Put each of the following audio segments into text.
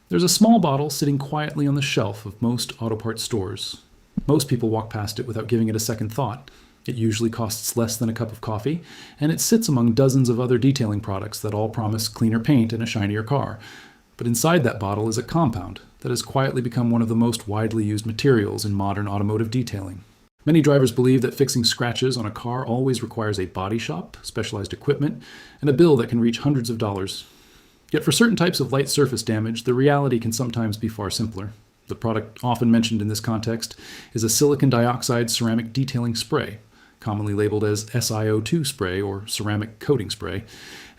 There's a small bottle sitting quietly on the shelf of most auto parts stores. Most people walk past it without giving it a second thought. It usually costs less than a cup of coffee, and it sits among dozens of other detailing products that all promise cleaner paint and a shinier car. But inside that bottle is a compound that has quietly become one of the most widely used materials in modern automotive detailing. Many drivers believe that fixing scratches on a car always requires a body shop, specialized equipment, and a bill that can reach hundreds of dollars. Yet for certain types of light surface damage, the reality can sometimes be far simpler. The product often mentioned in this context is a silicon dioxide ceramic detailing spray, commonly labeled as SiO₂ spray or ceramic coating spray,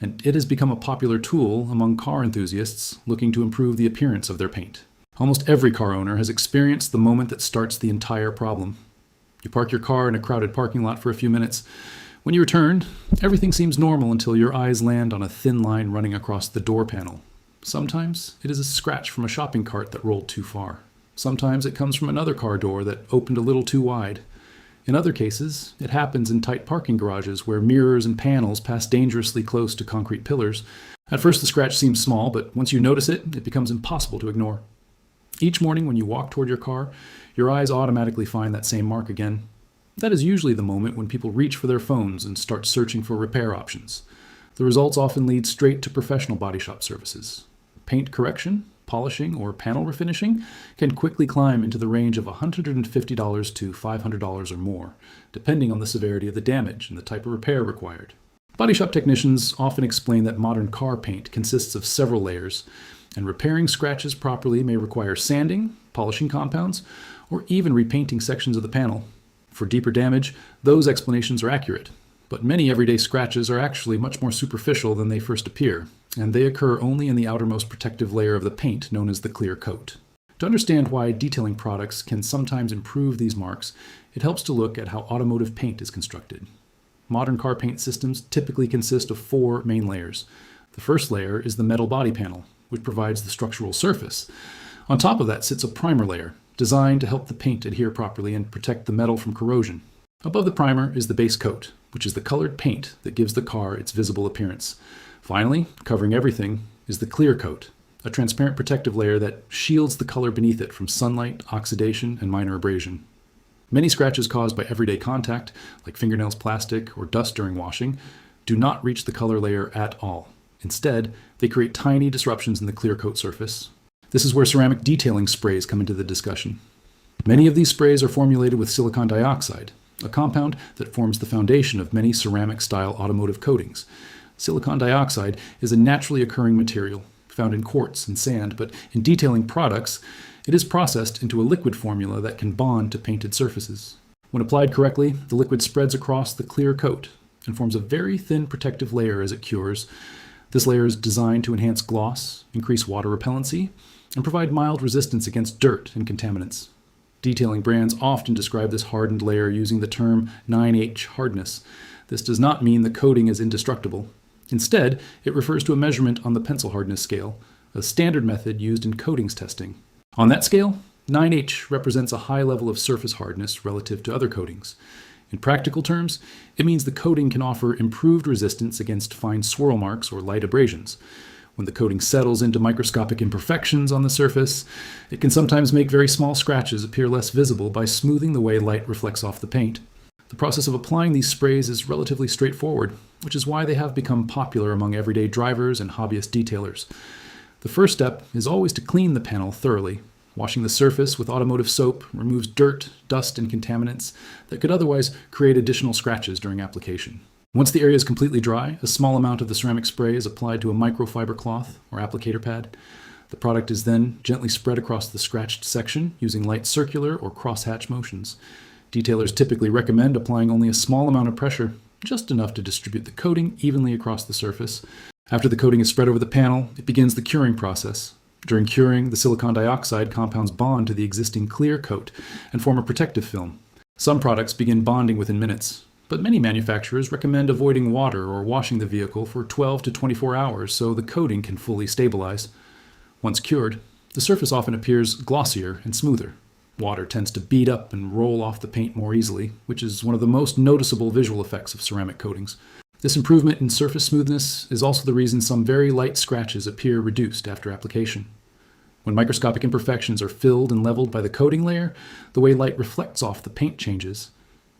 and it has become a popular tool among car enthusiasts looking to improve the appearance of their paint. Almost every car owner has experienced the moment that starts the entire problem. You park your car in a crowded parking lot for a few minutes. When you return, everything seems normal until your eyes land on a thin line running across the door panel. Sometimes it is a scratch from a shopping cart that rolled too far. Sometimes it comes from another car door that opened a little too wide. In other cases, it happens in tight parking garages where mirrors and panels pass dangerously close to concrete pillars. At first the scratch seems small, but once you notice it, it becomes impossible to ignore. Each morning when you walk toward your car, your eyes automatically find that same mark again. That is usually the moment when people reach for their phones and start searching for repair options. The results often lead straight to professional body shop services. Paint correction, polishing, or panel refinishing can quickly climb into the range of $150 to $500 or more, depending on the severity of the damage and the type of repair required. Body shop technicians often explain that modern car paint consists of several layers, and repairing scratches properly may require sanding, polishing compounds, or even repainting sections of the panel. For deeper damage, those explanations are accurate, but many everyday scratches are actually much more superficial than they first appear, and they occur only in the outermost protective layer of the paint known as the clear coat. To understand why detailing products can sometimes improve these marks, it helps to look at how automotive paint is constructed. Modern car paint systems typically consist of 4 main layers. The first layer is the metal body panel, which provides the structural surface. On top of that sits a primer layer, designed to help the paint adhere properly and protect the metal from corrosion. Above the primer is the base coat, which is the colored paint that gives the car its visible appearance. Finally, covering everything, is the clear coat, a transparent protective layer that shields the color beneath it from sunlight, oxidation, and minor abrasion. Many scratches caused by everyday contact, like fingernails, plastic, or dust during washing, do not reach the color layer at all. Instead, they create tiny disruptions in the clear coat surface. This is where ceramic detailing sprays come into the discussion. Many of these sprays are formulated with silicon dioxide, a compound that forms the foundation of many ceramic-style automotive coatings. Silicon dioxide is a naturally occurring material found in quartz and sand, but in detailing products, it is processed into a liquid formula that can bond to painted surfaces. When applied correctly, the liquid spreads across the clear coat and forms a very thin protective layer as it cures. This layer is designed to enhance gloss, increase water repellency, and provide mild resistance against dirt and contaminants. Detailing brands often describe this hardened layer using the term 9H hardness. This does not mean the coating is indestructible. Instead, it refers to a measurement on the pencil hardness scale, a standard method used in coatings testing. On that scale, 9H represents a high level of surface hardness relative to other coatings. In practical terms, it means the coating can offer improved resistance against fine swirl marks or light abrasions. When the coating settles into microscopic imperfections on the surface, it can sometimes make very small scratches appear less visible by smoothing the way light reflects off the paint. The process of applying these sprays is relatively straightforward, which is why they have become popular among everyday drivers and hobbyist detailers. The first step is always to clean the panel thoroughly. Washing the surface with automotive soap removes dirt, dust, and contaminants that could otherwise create additional scratches during application. Once the area is completely dry, a small amount of the ceramic spray is applied to a microfiber cloth or applicator pad. The product is then gently spread across the scratched section using light circular or crosshatch motions. Detailers typically recommend applying only a small amount of pressure, just enough to distribute the coating evenly across the surface. After the coating is spread over the panel, it begins the curing process. During curing, the silicon dioxide compounds bond to the existing clear coat and form a protective film. Some products begin bonding within minutes, but many manufacturers recommend avoiding water or washing the vehicle for 12 to 24 hours so the coating can fully stabilize. Once cured, the surface often appears glossier and smoother. Water tends to bead up and roll off the paint more easily, which is one of the most noticeable visual effects of ceramic coatings. This improvement in surface smoothness is also the reason some very light scratches appear reduced after application. When microscopic imperfections are filled and leveled by the coating layer, the way light reflects off the paint changes.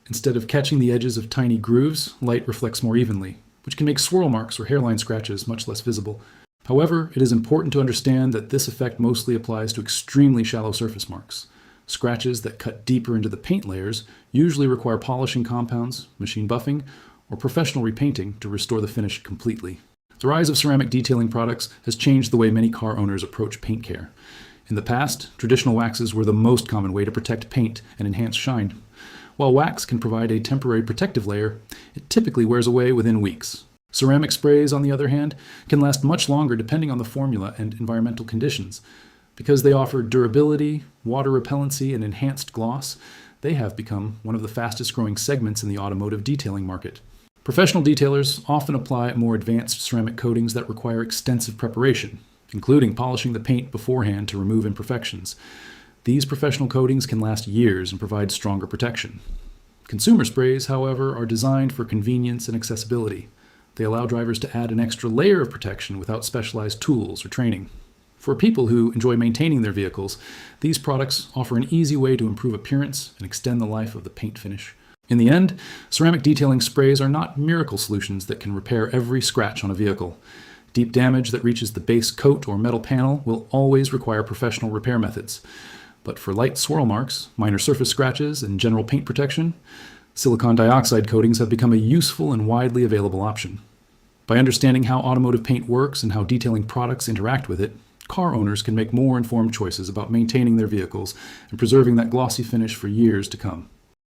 Instead of catching the edges of tiny grooves, light reflects more evenly, which can make swirl marks or hairline scratches much less visible. However, it is important to understand that this effect mostly applies to extremely shallow surface marks. Scratches that cut deeper into the paint layers usually require polishing compounds, machine buffing, or professional repainting to restore the finish completely. The rise of ceramic detailing products has changed the way many car owners approach paint care. In the past, traditional waxes were the most common way to protect paint and enhance shine. While wax can provide a temporary protective layer, it typically wears away within weeks. Ceramic sprays, on the other hand, can last much longer depending on the formula and environmental conditions. Because they offer durability, water repellency, and enhanced gloss, they have become one of the fastest growing segments in the automotive detailing market. Professional detailers often apply more advanced ceramic coatings that require extensive preparation, including polishing the paint beforehand to remove imperfections. These professional coatings can last years and provide stronger protection. Consumer sprays, however, are designed for convenience and accessibility. They allow drivers to add an extra layer of protection without specialized tools or training. For people who enjoy maintaining their vehicles, these products offer an easy way to improve appearance and extend the life of the paint finish. In the end, ceramic detailing sprays are not miracle solutions that can repair every scratch on a vehicle. Deep damage that reaches the base coat or metal panel will always require professional repair methods. But for light swirl marks, minor surface scratches, and general paint protection, silicon dioxide coatings have become a useful and widely available option. By understanding how automotive paint works and how detailing products interact with it, car owners can make more informed choices about maintaining their vehicles and preserving that glossy finish for years to come.